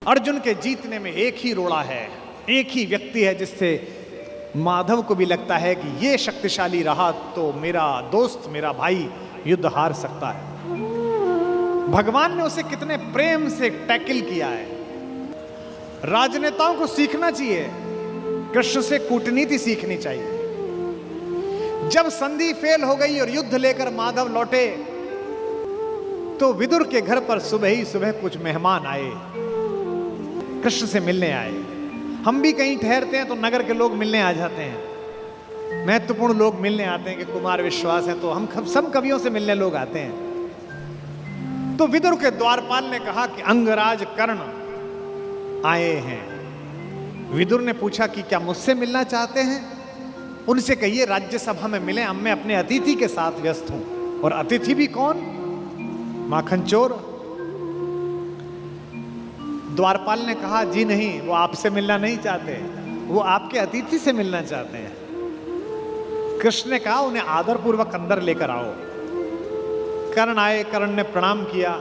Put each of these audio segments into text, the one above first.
अर्जुन के जीतने में एक ही रोड़ा है, एक ही व्यक्ति है जिससे माधव को भी लगता है कि ये शक्तिशाली रहा तो मेरा दोस्त, मेरा भाई युद्ध हार सकता है। भगवान ने उसे कितने प्रेम से टैकल किया है। राजनेताओं को सीखना चाहिए, कृष्ण से कूटनीति सीखनी चाहिए। जब संधि फेल हो गई और युद्ध लेकर माधव लौटे तो विदुर के घर पर सुबह ही सुबह कुछ मेहमान आए, कृष्ण से मिलने आए। हम भी कहीं ठहरते हैं तो नगर के लोग मिलने आ जाते हैं, महत्वपूर्ण लोग मिलने आते हैं कि कुमार विश्वास है तो हम सब कवियों से मिलने लोग आते हैं। तो विदुर के द्वारपाल ने कहा कि अंगराज कर्ण आए हैं। विदुर ने पूछा कि क्या मुझसे मिलना चाहते हैं? उनसे कहिए राज्यसभा में मिले, अब मैं अपने अतिथि के साथ व्यस्त हूं। और अतिथि भी कौन? माखन चोर। द्वारपाल ने कहा जी नहीं, वो आपसे मिलना नहीं चाहते, वो आपके अतिथि से मिलना चाहते हैं। कृष्ण ने कहा उन्हें आदरपूर्वक अंदर लेकर आओ। कर्ण आए, कर्ण ने प्रणाम किया।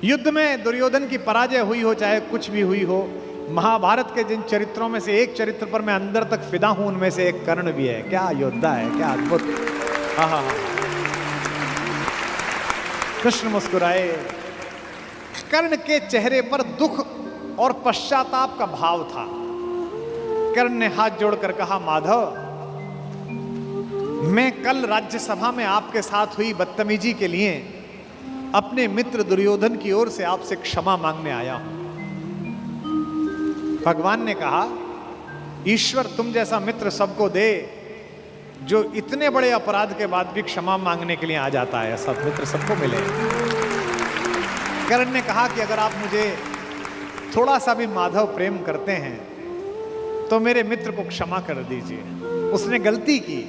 युद्ध में दुर्योधन की पराजय हुई हो चाहे कुछ भी हुई हो, महाभारत के जिन चरित्रों में से एक चरित्र पर मैं अंदर तक फिदा हूं उनमें से एक कर्ण भी है। क्या योद्धा है, क्या अद्भुत। हाँ। कृष्ण मुस्कुराए। कर्ण के चेहरे पर दुख और पश्चाताप का भाव था। कर्ण ने हाथ जोड़कर कहा माधव, मैं कल राज्यसभा में आपके साथ हुई बदतमीजी के लिए अपने मित्र दुर्योधन की ओर से आपसे क्षमा मांगने आया हूं। भगवान ने कहा ईश्वर तुम जैसा मित्र सबको दे जो इतने बड़े अपराध के बाद भी क्षमा मांगने के लिए आ जाता है। सब मित्र सबको मिले। कर्ण ने कहा कि अगर आप मुझे थोड़ा सा भी माधव प्रेम करते हैं तो मेरे मित्र को क्षमा कर दीजिए। उसने गलती की,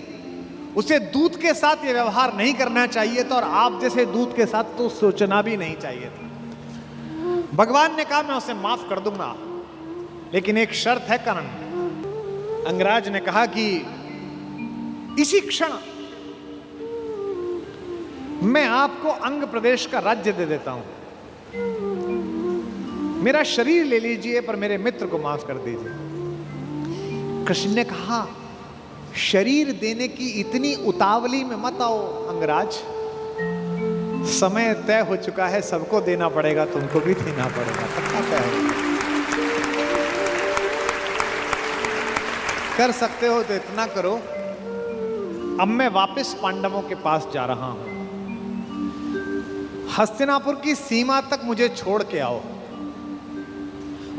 उसे दूत के साथ ये व्यवहार नहीं करना चाहिए था और आप जैसे दूत के साथ तो सोचना भी नहीं चाहिए था। भगवान ने कहा मैं उसे माफ कर दूंगा, लेकिन एक शर्त है कर्ण। अंगराज ने कहा कि इसी क्षण मैं आपको अंग प्रदेश का राज्य दे देता हूं। मेरा शरीर ले लीजिए पर मेरे मित्र को माफ कर दीजिए। कृष्ण ने कहा शरीर देने की इतनी उतावली में मत आओ अंगराज, समय तय हो चुका है, सबको देना पड़ेगा, तुमको भी देना पड़ेगा। पक्का तय हो, कर सकते हो तो इतना करो, अब मैं वापस पांडवों के पास जा रहा हूं, हस्तिनापुर की सीमा तक मुझे छोड़ के आओ।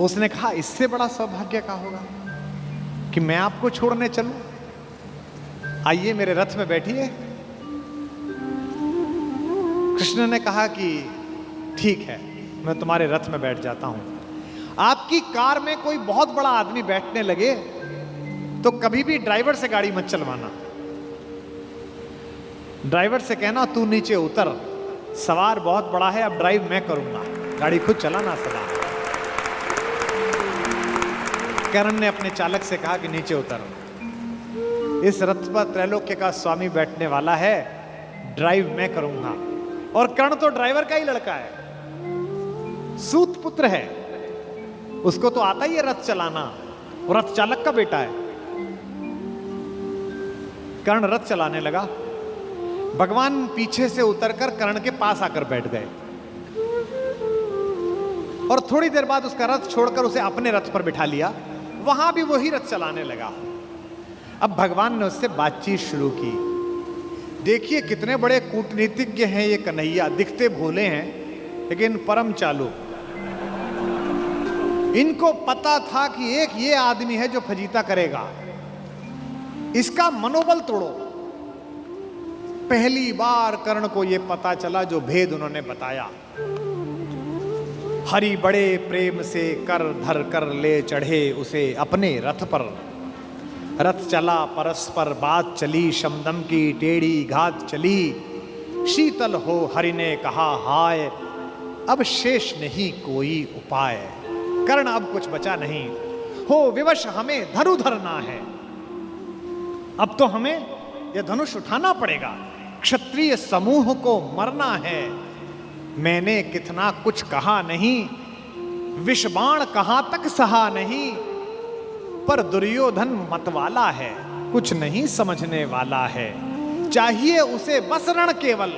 उसने कहा इससे बड़ा सौभाग्य का होगा कि मैं आपको छोड़ने चलूं। आइए मेरे रथ में बैठिए। कृष्ण ने कहा कि ठीक है, मैं तुम्हारे रथ में बैठ जाता हूं। आपकी कार में कोई बहुत बड़ा आदमी बैठने लगे तो कभी भी ड्राइवर से गाड़ी मत चलवाना। ड्राइवर से कहना तू नीचे उतर, सवार बहुत बड़ा है, अब ड्राइव मैं करूंगा, गाड़ी खुद चलाना सदा। कर्ण ने अपने चालक से कहा कि नीचे उतर, इस रथ पर त्रैलोक्य का स्वामी बैठने वाला है, ड्राइव मैं करूंगा। और कर्ण तो ड्राइवर का ही लड़का है, सूत पुत्र है, उसको तो आता ही है रथ चलाना, और रथ चालक का बेटा है। कर्ण रथ चलाने लगा। भगवान पीछे से उतरकर कर्ण के पास आकर बैठ गए और थोड़ी देर बाद उसका रथ छोड़कर उसे अपने रथ पर बिठा लिया। वहां भी वही रथ चलाने लगा। अब भगवान ने उससे बातचीत शुरू की। देखिए कितने बड़े कूटनीतिज्ञ हैं ये कन्हैया, दिखते भोले हैं लेकिन परम चालू। इनको पता था कि एक ये आदमी है जो फजीता करेगा, इसका मनोबल तोड़ो। पहली बार कर्ण को यह पता चला जो भेद उन्होंने बताया। हरि बड़े प्रेम से कर धर कर ले चढ़े उसे अपने रथ पर। रथ चला परस्पर बात चली, शमदम की टेढ़ी घात चली। शीतल हो हरि ने कहा हाय, अब शेष नहीं कोई उपाय। कर्ण अब कुछ बचा नहीं, हो विवश हमें धनु धरना है। अब तो हमें यह धनुष उठाना पड़ेगा, क्षत्रिय समूह को मरना है। मैंने कितना कुछ कहा नहीं, विषबाण कहां तक सहा नहीं, पर दुर्योधन मतवाला है, कुछ नहीं समझने वाला है। चाहिए उसे बस रण केवल,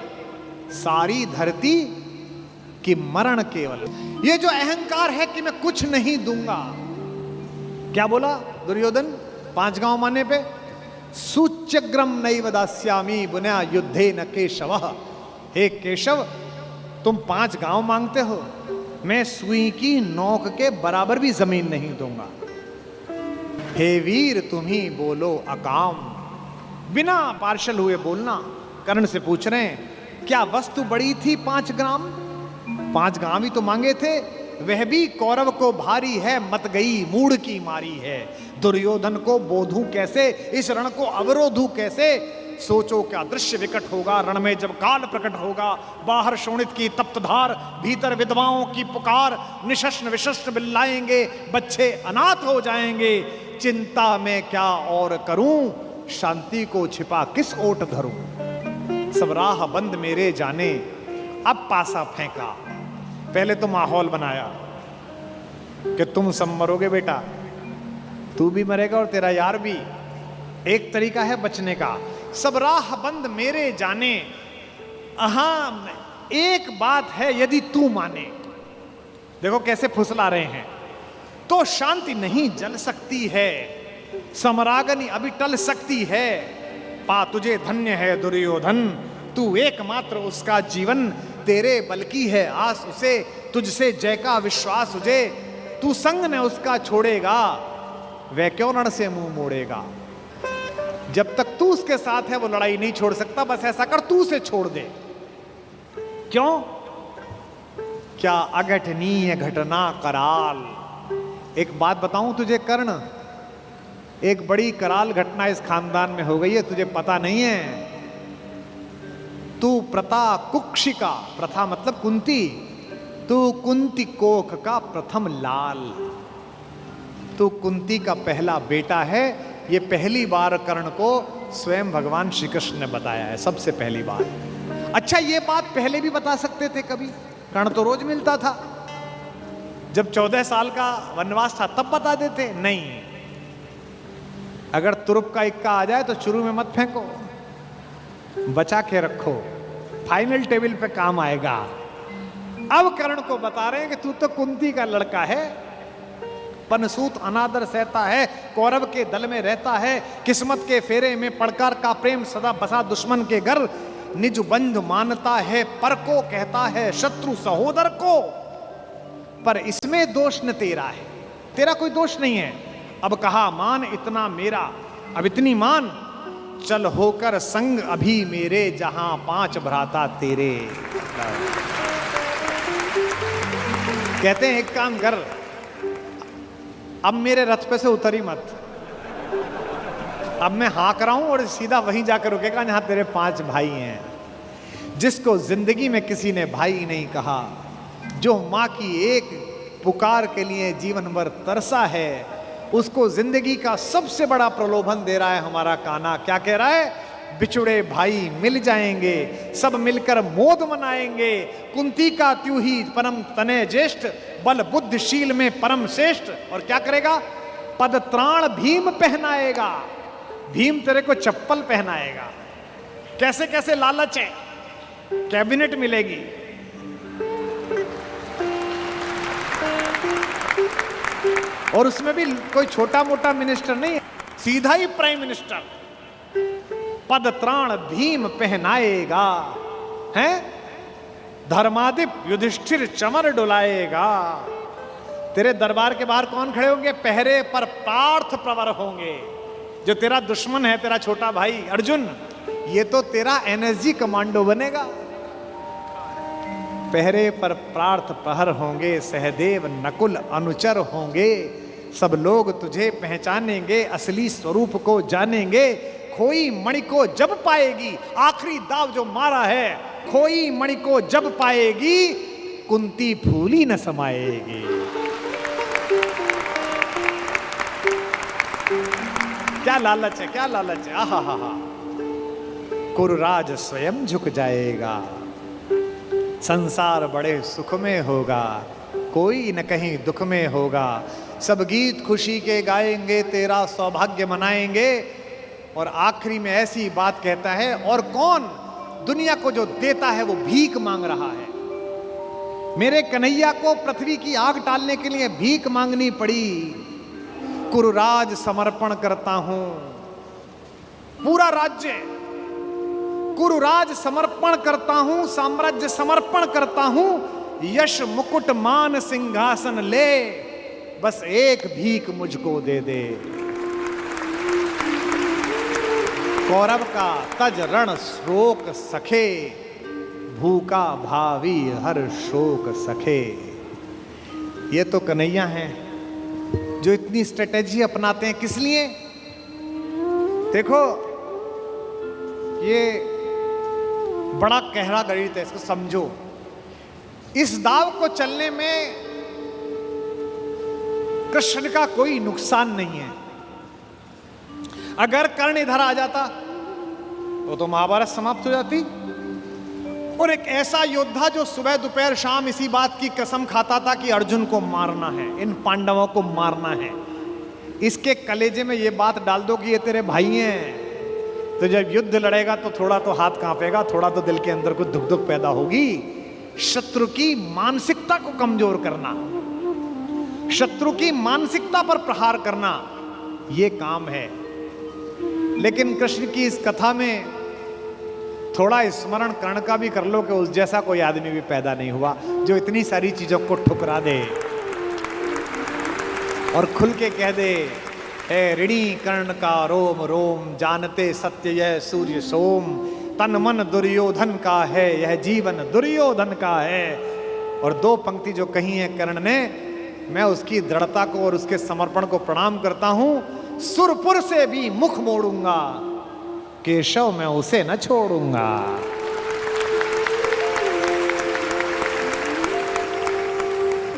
सारी धरती की मरण केवल। ये जो अहंकार है कि मैं कुछ नहीं दूंगा, क्या बोला दुर्योधन 5 गांव माने पे? सूच्यग्रम नैव दास्यामि बुना युद्धे न केशवः। हे केशव, तुम 5 गांव मांगते हो, मैं सुई की नोक के बराबर भी जमीन नहीं दूंगा। हे वीर तुम ही बोलो अकाम। बिना पार्शल हुए बोलना। कर्ण से पूछ रहे हैं क्या वस्तु बड़ी थी 5 ग्राम? 5 गांव ही तो मांगे थे, वह भी कौरव को भारी है, मत गई मूड की मारी है। दुर्योधन को बोधूं कैसे, इस रण को अवरोधूं कैसे? सोचो क्या दृश्य विकट होगा रण में जब काल प्रकट होगा। बाहर शोणित की तप्त धार, भीतर विधवाओं की पुकार। निशस्त्र विशस्त्र बिल्लाएंगे, बच्चे अनाथ हो जाएंगे। चिंता में क्या और करूं, शांति को छिपा किस ओट धरूं। सब राह बंद मेरे जाने, अब पासा फेंका। पहले तो माहौल बनाया कि तुम सब मरोगे बेटा, तू भी मरेगा और तेरा यार भी। एक तरीका है बचने का, सब राह बंद मेरे जाने। हाँ, एक बात है यदि तू माने, देखो कैसे फुसला रहे हैं, तो शांति नहीं जल सकती है, समरागनी अभी टल सकती है। पा तुझे धन्य है दुर्योधन, तू एकमात्र उसका जीवन, तेरे बल की है आस उसे, तुझसे जय का विश्वास उसे। तू संग न उसका छोड़ेगा, वह क्यों रण से मुंह मोड़ेगा। जब तक तू उसके साथ है वो लड़ाई नहीं छोड़ सकता। बस ऐसा कर, तू उसे छोड़ दे। क्यों? क्या अघटनीय घटना कराल। एक बात बताऊं तुझे कर्ण, एक बड़ी कराल घटना इस खानदान में हो गई है, तुझे पता नहीं है। तू प्रता कुक्षिका, प्रथा मतलब कुंती, तू कुंती कोख का प्रथम लाल। तू कुंती का पहला बेटा है। ये पहली बार कर्ण को स्वयं भगवान श्री कृष्ण ने बताया है, सबसे पहली बार। अच्छा, ये बात पहले भी बता सकते थे कभी, कर्ण तो रोज मिलता था। जब 14 साल का वनवास था तब बता देते, नहीं। अगर तुरुप का इक्का आ जाए तो शुरू में मत फेंको, बचा के रखो, फाइनल टेबल पे काम आएगा। अब कर्ण को बता रहे हैं कि तू तो कुंती का लड़का है, पनसूत अनादर सहता है, कौरव के दल में रहता है, किस्मत के फेरे में पड़कर का प्रेम सदा बसा दुश्मन के घर, निज बंधु मानता है पर को कहता है शत्रु सहोदर को। पर इसमें दोष न तेरा है, तेरा कोई दोष नहीं है। अब कहा मान इतना मेरा, अब इतनी मान, चल होकर संग अभी मेरे, जहां 5 भ्राता तेरे। कहते हैं एक काम कर, अब मेरे रथ पे से उतरी मत, अब मैं हाँक रहा हूं और सीधा वहीं जाकर रुकेगा जहां तेरे 5 भाई हैं। जिसको जिंदगी में किसी ने भाई नहीं कहा, जो माँ की एक पुकार के लिए जीवन भर तरसा है, उसको जिंदगी का सबसे बड़ा प्रलोभन दे रहा है हमारा कान्हा। क्या कह रहा है? बिछुड़े भाई मिल जाएंगे, सब मिलकर मोद मनाएंगे। कुंती का त्यू ही परम तने ज्येष्ठ, बल बुद्धिशील में परम श्रेष्ठ। और क्या करेगा? पद त्राण भीम पहनाएगा, भीम तेरे को चप्पल पहनाएगा। कैसे कैसे लालच है, कैबिनेट मिलेगी, और उसमें भी कोई छोटा मोटा मिनिस्टर नहीं, सीधा ही प्राइम मिनिस्टर। पद त्राण भीम पहनाएगा, हैं? धर्माधिप युधिष्ठिर चमर डुलाएगा। तेरे दरबार के बाहर कौन खड़े होंगे? पहरे पर पार्थ प्रवर होंगे। जो तेरा दुश्मन है, तेरा छोटा भाई अर्जुन, ये तो तेरा एनएसजी कमांडो बनेगा। पहरे पर पार्थ प्रहर होंगे, सहदेव नकुल अनुचर होंगे। सब लोग तुझे पहचानेंगे, असली स्वरूप को जानेंगे। खोई मणि को जब पाएगी, आखिरी दाव जो मारा है, खोई मणि को जब पाएगी, कुंती फूली न समाएगी। क्या लालच है, क्या लालच है। आहा हा हा। कुरुराज स्वयं झुक जाएगा, संसार बड़े सुख में होगा। कोई न कहीं दुख में होगा। सब गीत खुशी के गाएंगे, तेरा सौभाग्य मनाएंगे। और आखिरी में ऐसी बात कहता है, और कौन दुनिया को जो देता है वो भीख मांग रहा है। मेरे कन्हैया को पृथ्वी की आग टालने के लिए भीख मांगनी पड़ी। कुरुराज समर्पण करता हूं, पूरा राज्य कुरुराज समर्पण करता हूं, साम्राज्य समर्पण करता हूं, यश मुकुट मान सिंहासन ले, बस एक भीख मुझको दे दे। कौरव का तज रण शोक सखे, भूखा भावी हर शोक सखे। ये तो कन्हैया हैं जो इतनी स्ट्रेटेजी अपनाते हैं। किस लिए? देखो, ये बड़ा गहरा गणित है, इसको समझो। इस दाव को चलने में कृष्ण का कोई नुकसान नहीं है। अगर कर्ण इधर आ जाता तो महाभारत समाप्त हो जाती। और एक ऐसा योद्धा जो सुबह दोपहर शाम इसी बात की कसम खाता था कि अर्जुन को मारना है, इन पांडवों को मारना है, इसके कलेजे में ये बात डाल दो कि ये तेरे भाई हैं, तो जब युद्ध लड़ेगा तो थोड़ा तो हाथ कांपेगा, थोड़ा तो दिल के अंदर कुछ दुख दुख पैदा होगी। शत्रु की मानसिकता को कमजोर करना, शत्रु की मानसिकता पर प्रहार करना, ये काम है। लेकिन कृष्ण की इस कथा में थोड़ा स्मरण कर्ण का भी कर लो कि उस जैसा कोई आदमी भी पैदा नहीं हुआ जो इतनी सारी चीजों को ठुकरा दे और खुल के कह दे, है ऋणी कर्ण का रोम रोम, जानते सत्य यह सूर्य सोम, तन मन दुर्योधन का है, यह जीवन दुर्योधन का है। और दो पंक्ति जो कही है कर्ण ने, मैं उसकी दृढ़ता को और उसके समर्पण को प्रणाम करता हूं। सुरपुर से भी मुख मोड़ूंगा, केशव मैं उसे न छोड़ूंगा।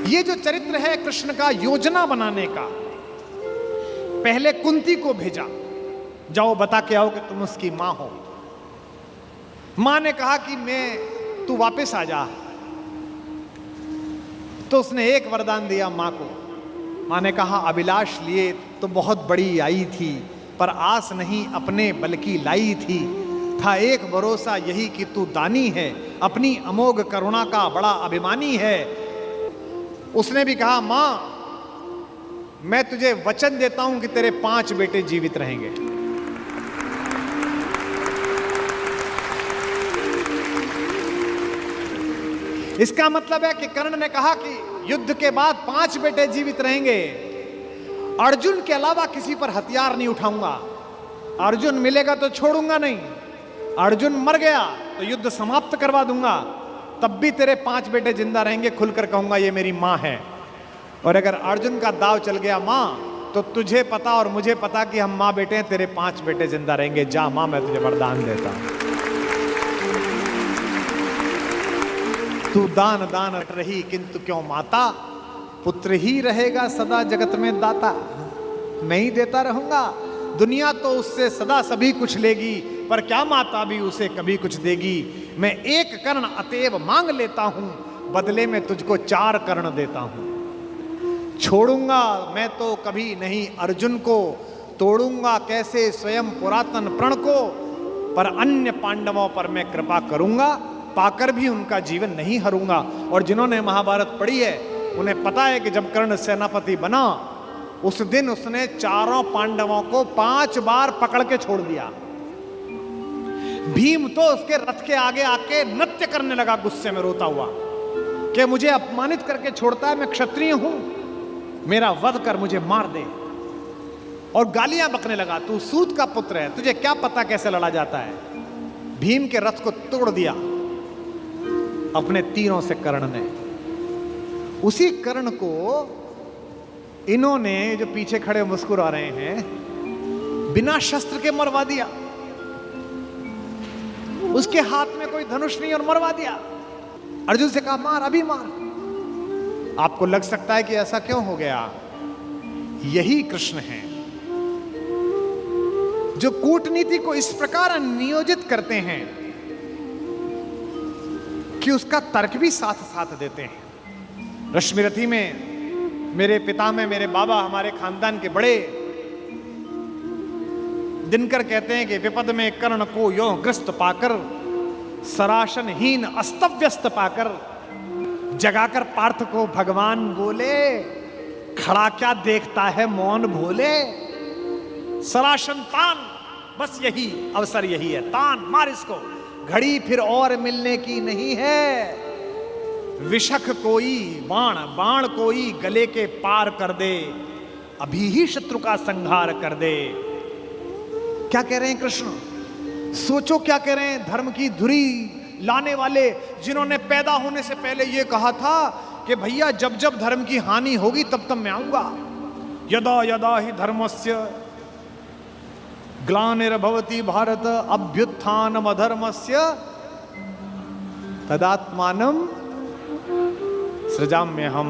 ये जो चरित्र है कृष्ण का योजना बनाने का, पहले कुंती को भेजा, जाओ बता के आओ कि तुम उसकी मां हो। मां ने कहा कि तू वापस आ जा, तो उसने एक वरदान दिया मां को। मां ने कहा, अभिलाष लिए तो बहुत बड़ी आई थी, पर आस नहीं अपने बल्कि लाई थी। था एक भरोसा यही कि तू दानी है, अपनी अमोघ करुणा का बड़ा अभिमानी है। उसने भी कहा, मां मैं तुझे वचन देता हूं कि तेरे 5 बेटे जीवित रहेंगे। इसका मतलब है कि कर्ण ने कहा कि युद्ध के बाद 5 बेटे जीवित रहेंगे। अर्जुन के अलावा किसी पर हथियार नहीं उठाऊंगा। अर्जुन मिलेगा तो छोड़ूंगा नहीं, अर्जुन मर गया तो युद्ध समाप्त करवा दूंगा, तब भी तेरे 5 बेटे जिंदा रहेंगे। खुलकर कहूंगा ये मेरी मां है। और अगर अर्जुन का दाव चल गया मां, तो तुझे पता और मुझे पता कि हम मां बेटे हैं, तेरे 5 बेटे जिंदा रहेंगे। जा मां, मैं तुझे वरदान देता हूं। तू दान दान रही किंतु क्यों माता, पुत्र ही रहेगा सदा जगत में दाता। मैं ही देता रहूंगा। दुनिया तो उससे सदा सभी कुछ लेगी, पर क्या माता भी उसे कभी कुछ देगी। मैं एक कर्ण अतएव मांग लेता हूं, बदले में तुझको 4 कर्ण देता हूं। छोड़ूंगा मैं तो कभी नहीं अर्जुन को, तोड़ूंगा कैसे स्वयं पुरातन प्रण को, पर अन्य पांडवों पर मैं कृपा करूंगा, पाकर भी उनका जीवन नहीं हरूंगा। और जिन्होंने महाभारत पढ़ी है उन्हें पता है कि जब कर्ण सेनापति बना, उस दिन उसने 4 पांडवों को 5 बार पकड़ के छोड़ दिया। भीम तो उसके रथ के आगे आके नृत्य करने लगा, गुस्से में रोता हुआ कि मुझे अपमानित करके छोड़ता है, मैं क्षत्रिय हूं, मेरा वध कर मुझे मार दे। और गालियां बकने लगा, तू सूत का पुत्र है, तुझे क्या पता कैसे लड़ा जाता है। भीम के रथ को तोड़ दिया अपने तीरों से कर्ण ने। उसी कर्ण को इन्होंने, जो पीछे खड़े मुस्कुरा रहे हैं, बिना शस्त्र के मरवा दिया। उसके हाथ में कोई धनुष नहीं और मरवा दिया। अर्जुन से कहा, मार, अभी मार। आपको लग सकता है कि ऐसा क्यों हो गया। यही कृष्ण हैं जो कूटनीति को इस प्रकार नियोजित करते हैं कि उसका तर्क भी साथ साथ देते हैं। रश्मिरथी में मेरे पिता में मेरे बाबा, हमारे खानदान के बड़े दिनकर कहते हैं कि विपद में कर्ण को यों ग्रस्त पाकर, सराशनहीन अस्तव्यस्त पाकर, जगाकर पार्थ को भगवान बोले, खड़ा क्या देखता है मौन भोले। सराशन तान, बस यही अवसर यही है, तान मार इसको, घड़ी फिर और मिलने की नहीं है। विषख कोई बाण, बाण कोई गले के पार कर दे, अभी ही शत्रु का संहार कर दे। क्या कह रहे हैं कृष्ण? सोचो क्या कह रहे हैं। धर्म की धुरी लाने वाले, जिन्होंने पैदा होने से पहले यह कहा था कि भैया जब जब धर्म की हानि होगी तब तब मैं आऊंगा। यदा यदा ही धर्मस्य ग्लानिर्भवति भारत अभ्युत्थानम अधर्मस्य तदात्मानम सृजाम्य। हम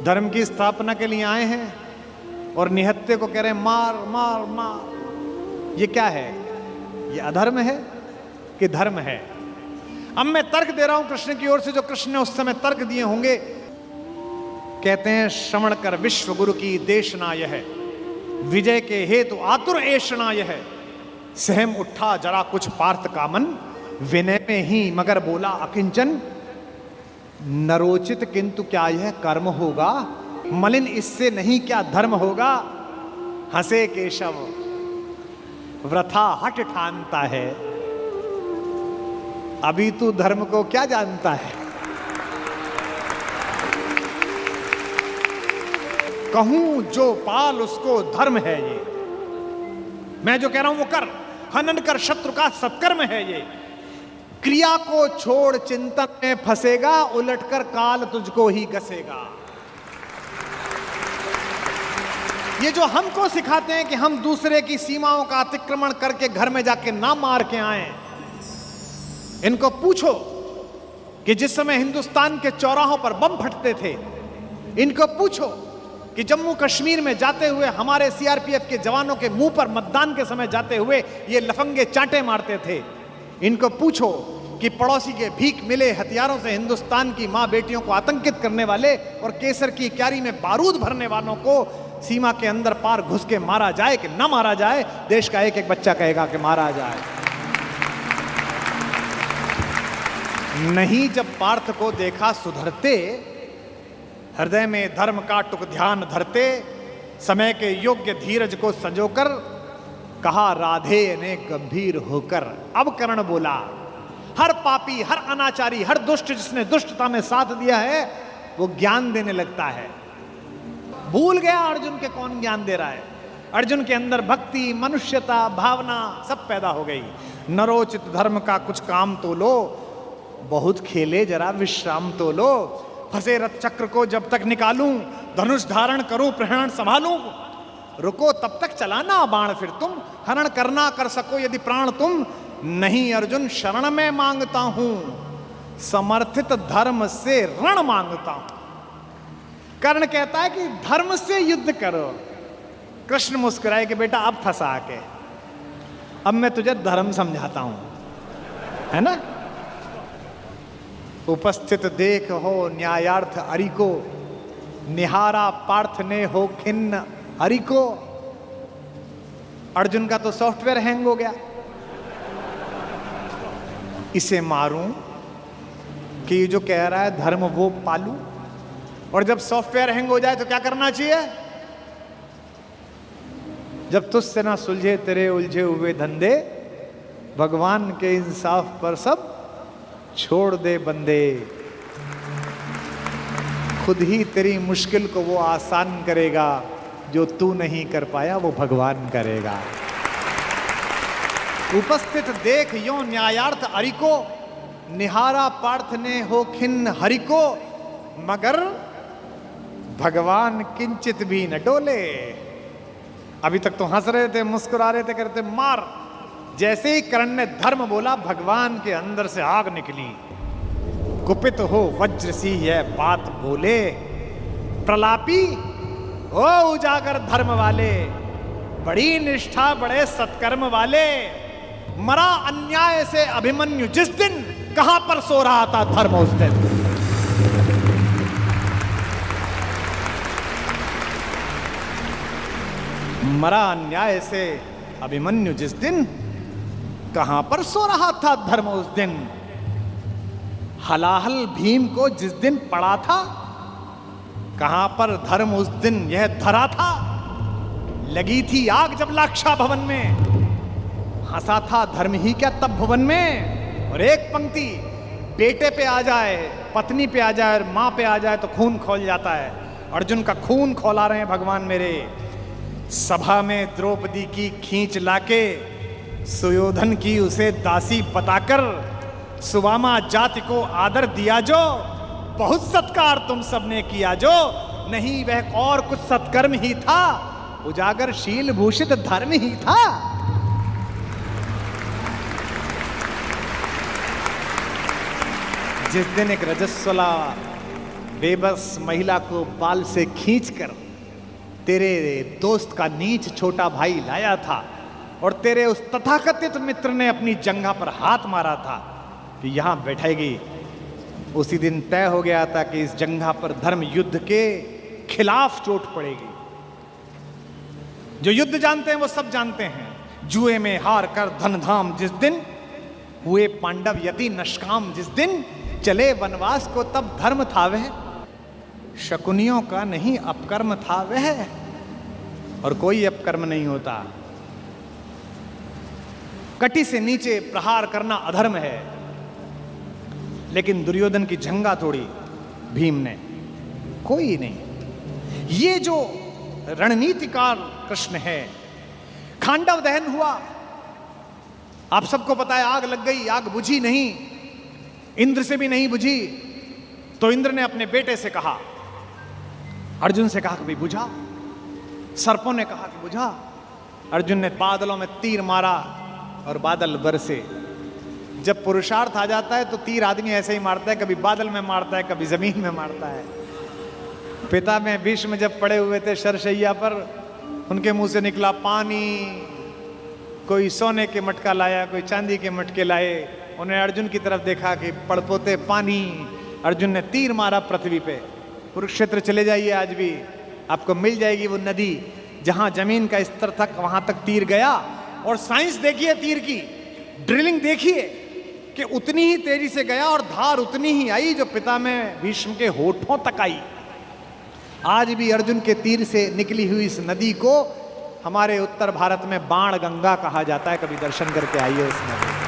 धर्म की स्थापना के लिए आए हैं और निहत्ते को कह रहे हैं मार मार मार। ये क्या है? ये अधर्म है कि धर्म है? अब मैं तर्क दे रहा हूं कृष्ण की ओर से, जो कृष्ण ने उस समय तर्क दिए होंगे। कहते हैं श्रवण कर विश्व गुरु की देशना यह है, विजय के हेतु आतुर ऐशना यह है। सहम उठा जरा कुछ पार्थ कामन, विनय में ही मगर बोला अकिंचन। नरोचित किंतु क्या यह कर्म होगा, मलिन इससे नहीं क्या धर्म होगा। हंसे केशव वृथा हट ठानता है, अभी तू धर्म को क्या जानता है। कहूं जो पाल उसको धर्म है ये, मैं जो कह रहा हूं वो कर। हनन कर शत्रु का सत्कर्म है ये। क्रिया को छोड़ चिंतन में फंसेगा, उलटकर काल तुझको ही गसेगा। ये जो हमको सिखाते हैं कि हम दूसरे की सीमाओं का अतिक्रमण करके घर में जाके ना मार के आए, इनको पूछो कि जिस समय हिंदुस्तान के चौराहों पर बम फटते थे, इनको पूछो कि जम्मू कश्मीर में जाते हुए हमारे सीआरपीएफ के जवानों के मुंह पर मतदान के समय जाते हुए ये लफंगे चांटे मारते थे। इनको पूछो कि पड़ोसी के भीख मिले हथियारों से हिंदुस्तान की मां बेटियों को आतंकित करने वाले और केसर की क्यारी में बारूद भरने वालों को सीमा के अंदर पार घुस के मारा जाए कि ना मारा जाए। देश का एक एक बच्चा कहेगा कि मारा जाए। नहीं, जब पार्थ को देखा सुधरते, हृदय में धर्म का टुक ध्यान धरते, समय के योग्य धीरज को संजोकर कहा राधे ने गंभीर होकर। अब कर्ण बोला, हर पापी, हर अनाचारी, हर दुष्ट जिसने दुष्टता में साथ दिया है वो ज्ञान देने लगता है। भूल गया अर्जुन के कौन ज्ञान दे रहा है। अर्जुन के अंदर भक्ति, मनुष्यता, भावना सब पैदा हो गई। नरोचित धर्म का कुछ काम तो लो, बहुत खेले जरा विश्राम तो लो। फंसे रथ चक्र को जब तक निकालूं, धनुष धारण करूं, प्रहरण संभालूं। रुको तब तक चलाना बाण फिर तुम, हरण करना कर सको यदि प्राण तुम। नहीं अर्जुन शरण में मांगता हूं, समर्थित धर्म से रण मांगता हूं। कर्ण कहता है कि धर्म से युद्ध करो। कृष्ण मुस्कुराए कि बेटा अब फंसा के, अब मैं तुझे धर्म समझाता हूं, है ना। उपस्थित देख हो न्यायार्थ हरि को, निहारा पार्थ ने हो खिन्न हरि को। अर्जुन का तो सॉफ्टवेयर हैंग हो गया। इसे मारूं कि ये जो कह रहा है धर्म वो पालूं। और जब सॉफ्टवेयर हैंग हो जाए तो क्या करना चाहिए? जब तुझसे ना सुलझे तेरे उलझे हुए धंधे, भगवान के इंसाफ पर सब छोड़ दे बंदे। खुद ही तेरी मुश्किल को वो आसान करेगा, जो तू नहीं कर पाया वो भगवान करेगा। उपस्थित देख यो न्यायार्थ हरि को, निहारा पार्थ ने हो खिन्न हरि को। मगर भगवान किंचित भी न डोले। अभी तक तो हंस रहे थे, मुस्कुरा रहे थे, करते मार। जैसे ही कर्ण ने धर्म बोला, भगवान के अंदर से आग निकली। कुपित हो वज्र सी यह बात बोले, प्रलापी ओ उजागर धर्म वाले, बड़ी निष्ठा बड़े सत्कर्म वाले। मरा अन्याय से अभिमन्यु जिस दिन, कहां पर सो रहा था धर्म उस दिन। मरा अन्याय से अभिमन्यु जिस दिन, कहां पर सो रहा था धर्म उस दिन। हलाहल भीम को जिस दिन पड़ा था, कहां पर धर्म उस दिन यह धरा था। लगी थी आग जब लाक्षा भवन में, हंसा था धर्म ही क्या तब भुवन में। और एक पंक्ति, बेटे पे आ जाए, पत्नी पे आ जाए और मां पे आ जाए तो खून खौल जाता है। अर्जुन का खून खौला रहे हैं भगवान मेरे। सभा में द्रौपदी की खींच लाके, सुयोधन की उसे दासी बताकर, सुवामा जाति को आदर दिया जो, बहुत सत्कार तुम सबने किया जो। नहीं वह और कुछ सत्कर्म ही था, उजागर शील भूषित धर्म ही था। जिस दिन एक रजस्वला बेबस महिला को बाल से खींचकर तेरे दोस्त का नीच छोटा भाई लाया था, और तेरे उस तथाकथित मित्र ने अपनी जंघा पर हाथ मारा था कि यहां बैठेगी, उसी दिन तय हो गया था कि इस जंघा पर धर्म युद्ध के खिलाफ चोट पड़ेगी। जो युद्ध जानते हैं वो सब जानते हैं, जुए में हार कर धन धाम जिस दिन, हुए पांडव यति नष्काम जिस दिन, चले वनवास को तब धर्म था वह, शकुनियों का नहीं अपकर्म था वह। और कोई अपकर्म नहीं होता। कटी से नीचे प्रहार करना अधर्म है, लेकिन दुर्योधन की जंघा तोड़ी भीम ने, कोई नहीं। ये जो रणनीतिकार कृष्ण है। खांडव दहन हुआ, आप सबको पता है, आग लग गई, आग बुझी नहीं, इंद्र से भी नहीं बुझी। तो इंद्र ने अपने बेटे से कहा, अर्जुन से कहा कि भाई बुझा। सर्पों ने कहा कि बुझा। अर्जुन ने बादलों में तीर मारा और बादल बरसे। जब पुरुषार्थ आ जाता है तो तीर आदमी ऐसे ही मारता है, कभी बादल में मारता है, कभी जमीन में मारता है। पिता में भीष्म जब पड़े हुए थे शरशैया पर, उनके मुंह से निकला पानी। कोई सोने के मटका लाया, कोई चांदी के मटके लाए। उन्हें अर्जुन की तरफ देखा कि पड़पोते पानी। अर्जुन ने तीर मारा पृथ्वी पे। कुरुक्षेत्र चले जाइए, आज भी आपको मिल जाएगी वो नदी जहां जमीन का स्तर तक, वहां तक तीर गया। और साइंस देखिए तीर की, ड्रिलिंग देखिए कि उतनी ही तेजी से गया और धार उतनी ही आई जो पिता में भीष्म के होठों तक आई। आज भी अर्जुन के तीर से निकली हुई इस नदी को हमारे उत्तर भारत में बाण गंगा कहा जाता है। कभी दर्शन करके आइए उस नदी।